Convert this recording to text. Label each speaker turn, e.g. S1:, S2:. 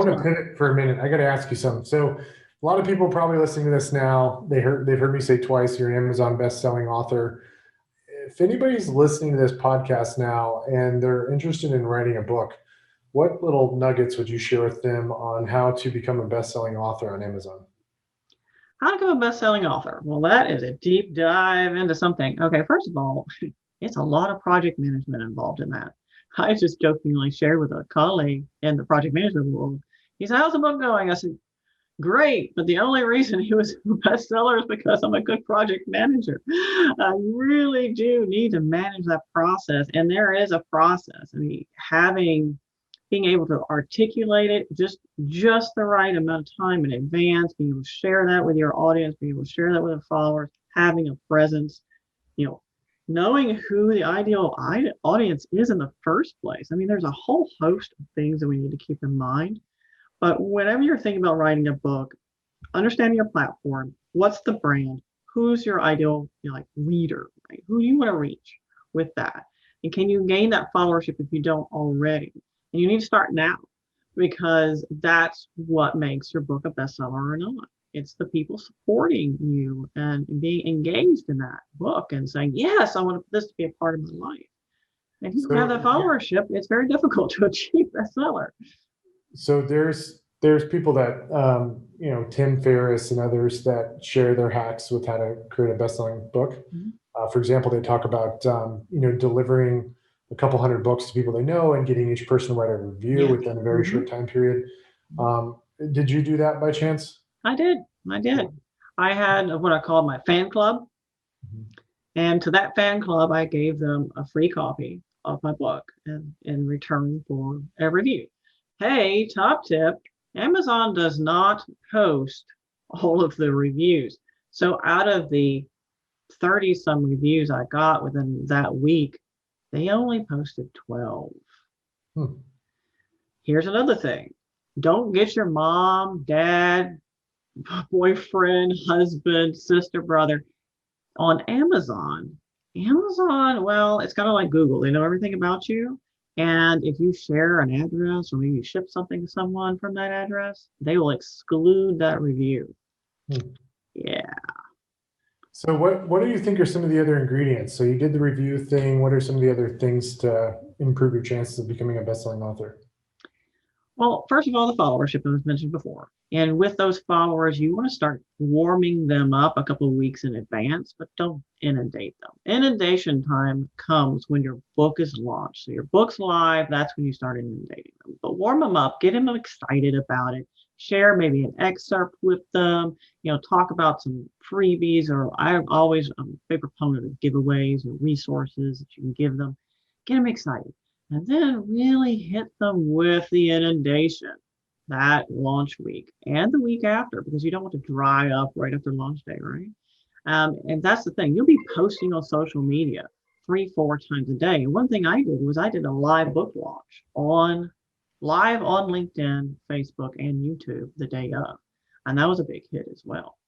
S1: want to pivot for a minute. I got to ask you something. So a lot of people probably listening to this now, they've heard me say twice, you're an Amazon best-selling author. If anybody's listening to this podcast now and they're interested in writing a book, what little nuggets would you share with them on how to become a best-selling author on Amazon?
S2: How to become a best-selling author? Well, that is a deep dive into something. Okay, first of all, it's a lot of project management involved in that. I just jokingly shared with a colleague in the project management world. He said, "How's the book going?" I said, "Great, but the only reason he was a bestseller is because I'm a good project manager." I really do need to manage that process, and there is a process. I mean, being able to articulate it just the right amount of time in advance, being able to share that with your audience, being able to share that with the followers, having a presence, you know, knowing who the ideal audience is in the first place. I mean, there's a whole host of things that we need to keep in mind. But whenever you're thinking about writing a book, understanding your platform, what's the brand, who's your ideal, like reader, right? Who do you want to reach with that? And can you gain that followership if you don't already? And you need to start now, because that's what makes your book a bestseller or not. It's the people supporting you and being engaged in that book and saying, yes, I want this to be a part of my life. And if you don't have that followership, it's very difficult to achieve bestseller.
S1: So there's people that Tim Ferriss and others that share their hacks with how to create a best-selling book. For example, they talk about delivering a couple hundred books to people they know and getting each person to write a review within a very short time period. Did you do that by chance?
S2: I did. I had what I called my fan club. And to that fan club, I gave them a free copy of my book in return for a review. Hey, top tip, Amazon does not post all of the reviews. So out of the 30 some reviews I got within that week, they only posted 12. Here's another thing. Don't get your mom, dad, boyfriend, husband, sister, brother on Amazon. Amazon, well, it's kind of like Google. They know everything about you. And if you share an address or maybe you ship something to someone from that address, they will exclude that review. Yeah.
S1: So what do you think are some of the other ingredients? So you did the review thing. What are some of the other things to improve your chances of becoming a best-selling author?
S2: Well, first of all, the followership I was mentioned before. And with those followers, you want to start warming them up a couple of weeks in advance, but don't inundate them. Inundation time comes when your book is launched. So your book's live, that's when you start inundating them. But warm them up, get them excited about it. Share maybe an excerpt with them, talk about some freebies, or I'm always a big proponent of giveaways or resources that you can give them. Get them excited. And then really hit them with the inundation that launch week and the week after, because you don't want to dry up right after launch day, right? And that's the thing. You'll be posting on social media 3-4 times a day. And one thing I did was I did a live book launch live on LinkedIn, Facebook, and YouTube the day of. And that was a big hit as well.